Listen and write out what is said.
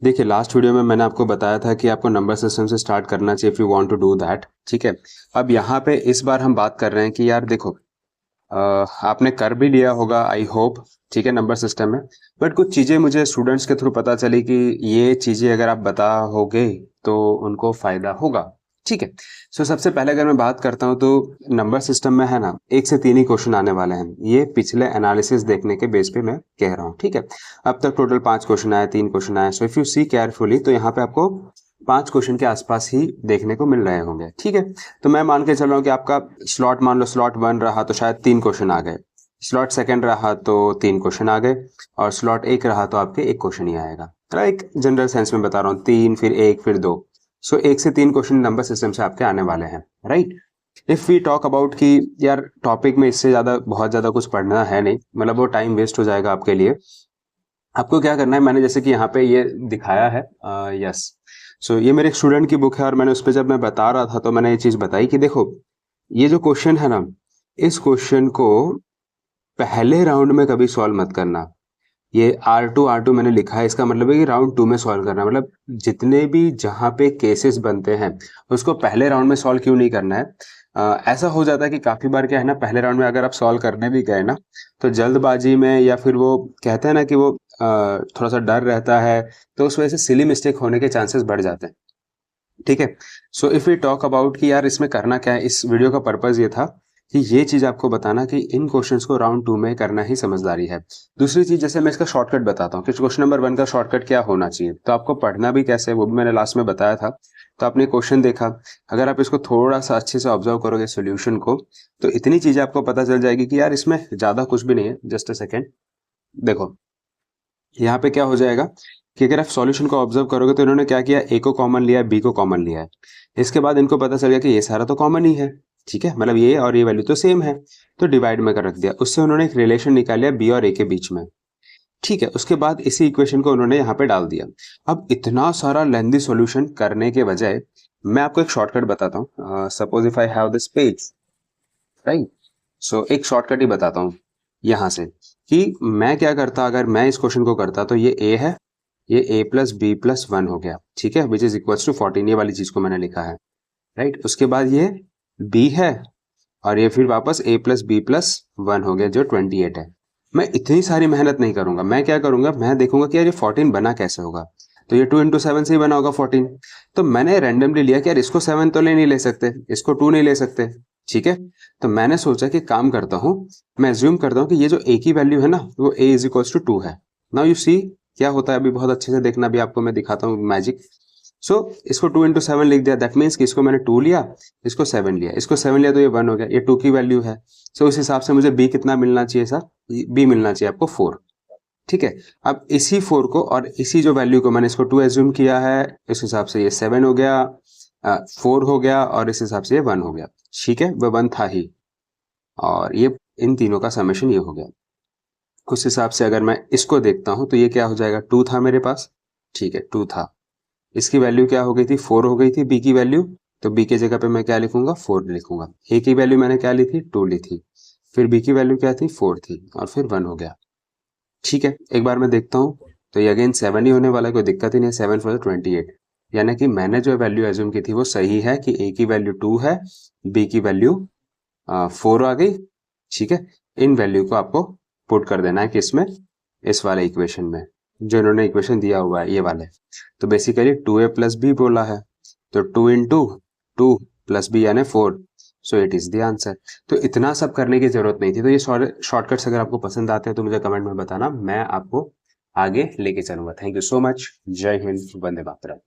देखिए last video में मैंने आपको बताया था कि आपको नंबर सिस्टम से स्टार्ट करना चाहिए if you want to do that, ठीक है। अब यहाँ पे इस बार हम बात कर रहे हैं कि यार देखो, आपने कर भी लिया होगा आई होप, ठीक है, नंबर सिस्टम में। बट कुछ चीज़ें मुझे स्टूडेंट्स के थ्रू पता चली कि ये चीज़ें अगर आप बताओगे तो उनको फ़ायदा होगा, ठीक है। सो सबसे पहले अगर मैं बात करता हूँ तो नंबर सिस्टम में है ना, 1 से 3 ही क्वेश्चन आने वाले हैं। ये पिछले एनालिसिस देखने के बेस पे मैं कह रहा हूँ, ठीक है। अब तक टोटल 5 क्वेश्चन आए, 3 क्वेश्चन आए। So if you see carefully तो यहाँ पे आपको 5 क्वेश्चन के आसपास ही देखने को मिल रहे होंगे, ठीक है। तो मैं मान के चल रहा हूँ कि आपका स्लॉट, मान लो स्लॉट 1 रहा तो शायद 3 क्वेश्चन आ गए, स्लॉट सेकंड रहा तो 3 क्वेश्चन आ गए, और स्लॉट 1 रहा तो आपके 1 क्वेश्चन ही आएगा। एक जनरल सेंस में बता रहा हूँ, 3 फिर 1 फिर 2। सो 1 से 3 क्वेश्चन नंबर सिस्टम से आपके आने वाले हैं, right. If we talk about कि यार टॉपिक में इससे ज्यादा बहुत ज्यादा कुछ पढ़ना है नहीं, मतलब वो टाइम वेस्ट हो जाएगा आपके लिए। आपको क्या करना है, मैंने जैसे कि यहाँ पे ये दिखाया है, यस। सो ये मेरे एक स्टूडेंट की बुक है, और मैंने उस पर जब मैं बता रहा था तो मैंने ये चीज बताई कि देखो, ये जो क्वेश्चन है ना, इस क्वेश्चन को पहले राउंड में कभी सॉल्व मत करना। ये R2 मैंने लिखा है, इसका मतलब है कि राउंड 2 में सॉल्व करना, मतलब जितने भी जहाँ पे केसेस बनते हैं उसको पहले राउंड में सॉल्व क्यों नहीं करना है। ऐसा हो जाता है कि काफी बार क्या है ना, पहले राउंड में अगर आप सॉल्व करने भी गए ना, तो जल्दबाजी में, या फिर वो कहते हैं ना कि वो थोड़ा सा डर रहता है, तो उस वजह से सिली मिस्टेक होने के चांसेस बढ़ जाते हैं, ठीक है। So if we talk about कि यार इसमें करना क्या है, इस वीडियो का पर्पज ये था कि ये चीज आपको बताना कि इन क्वेश्चंस को राउंड 2 में करना ही समझदारी है। दूसरी चीज, जैसे मैं इसका शॉर्टकट बताता हूँ कि क्वेश्चन नंबर 1 का शॉर्टकट क्या होना चाहिए, तो आपको पढ़ना भी कैसे है वो भी मैंने लास्ट में बताया था। तो आपने क्वेश्चन देखा, अगर आप इसको थोड़ा सा अच्छे से ऑब्जर्व करोगे सोल्यूशन को, तो इतनी चीजें आपको पता चल जाएगी कि यार इसमें ज्यादा कुछ भी नहीं है। जस्ट अ सेकेंड, देखो यहाँ पे क्या हो जाएगा कि अगर आप सॉल्यूशन को ऑब्जर्व करोगे तो इन्होंने क्या किया, ए को कॉमन लिया है, बी को कॉमन लिया है। इसके बाद इनको पता चल गया कि ये सारा तो कॉमन ही है, ठीक है, मतलब ये और ये वैल्यू तो सेम है, तो डिवाइड में कर रख दिया। उससे उन्होंने एक रिलेशन निकाल लिया बी और ए के बीच में, ठीक है। उसके बाद इसी इक्वेशन को उन्होंने यहाँ पे डाल दिया। अब इतना सारा लेंथी सॉल्यूशन करने के बजाय मैं आपको एक शॉर्टकट बताता हूँ। Suppose if I have this page, right. So एक शॉर्टकट ही बताता हूँ यहाँ से कि मैं क्या करता, अगर मैं इस क्वेश्चन को करता तो ये ए है, ये a प्लस बी प्लस 1 हो गया, ठीक है, विच इज इक्वल्स टू 14, ये वाली चीज को मैंने लिखा है, राइट। उसके बाद ये b है, और ये फिर वापस a प्लस बी प्लस 1 हो गया जो 28 है। मैं इतनी सारी मेहनत नहीं करूंगा, मैं क्या करूंगा, मैं देखूंगा कि यार ये 14 बना कैसे होगा। तो ये 2 इंटू 7 से ही बना होगा 14। तो मैंने रैंडमली लिया कि यार इसको 7 तो नहीं ले सकते, इसको 2 नहीं ले सकते, ठीक है। तो मैंने सोचा कि काम करता हूँ, मैं एज्यूम करता हूँ कि ये जो a की वैल्यू है ना, वो a इज इक्वल्स टू 2 है। नाउ यू सी क्या होता है, अभी बहुत अच्छे से देखना, भी आपको मैं दिखाता हूँ मैजिक। सो इसको 2 इंटू 7 लिख दिया, दैट मीन्स कि इसको मैंने 2 लिया, इसको 7 लिया, इसको 7 लिया तो ये 1 हो गया, ये 2 की वैल्यू है। सो उस हिसाब से मुझे b कितना मिलना चाहिए सर, b मिलना चाहिए आपको 4, ठीक है। अब इसी 4 को और इसी जो वैल्यू को मैंने इसको 2 एज्यूम किया है, इस हिसाब से ये 7 हो गया, 4 हो गया, और इस हिसाब से ये 1 हो गया, ठीक है, वो 1 था ही, और ये इन तीनों का समेशन ये हो गया। उस हिसाब से अगर मैं इसको देखता हूं तो ये क्या हो जाएगा, 2 था मेरे पास, ठीक है, 2 था, इसकी वैल्यू क्या हो गई थी, 4 हो गई थी बी की वैल्यू, तो बी की जगह पे मैं क्या लिखूंगा, 4 लिखूंगा। ए की वैल्यू मैंने क्या ली थी, 2 ली थी, फिर बी की वैल्यू क्या थी, 4 थी, और फिर 1 हो गया, ठीक है। एक बार मैं देखता हूँ तो ये अगेन 7 ही होने वाला है, कोई दिक्कत ही नहीं है, 7 फोर 28, यानी कि मैंने जो वैल्यू एज्यूम की थी वो सही है कि ए की वैल्यू 2 है, बी की वैल्यू 4 आ गई, ठीक है। इन वैल्यू को आपको पुट कर देना है कि इसमें, इस वाले इक्वेशन में, जो इन्होंने इक्वेशन दिया हुआ है ये वाले। तो बेसिकली 2a प्लस बी बोला है, तो 2 इंटू 2 प्लस बी यानी 4, so it is the answer. तो इतना सब करने की जरूरत नहीं थी। तो ये शॉर्टकट्स अगर आपको पसंद आते हैं तो मुझे कमेंट में बताना, मैं आपको आगे लेके चलूंगा। थैंक यू सो मच, जय हिंद, वंदे मातरम।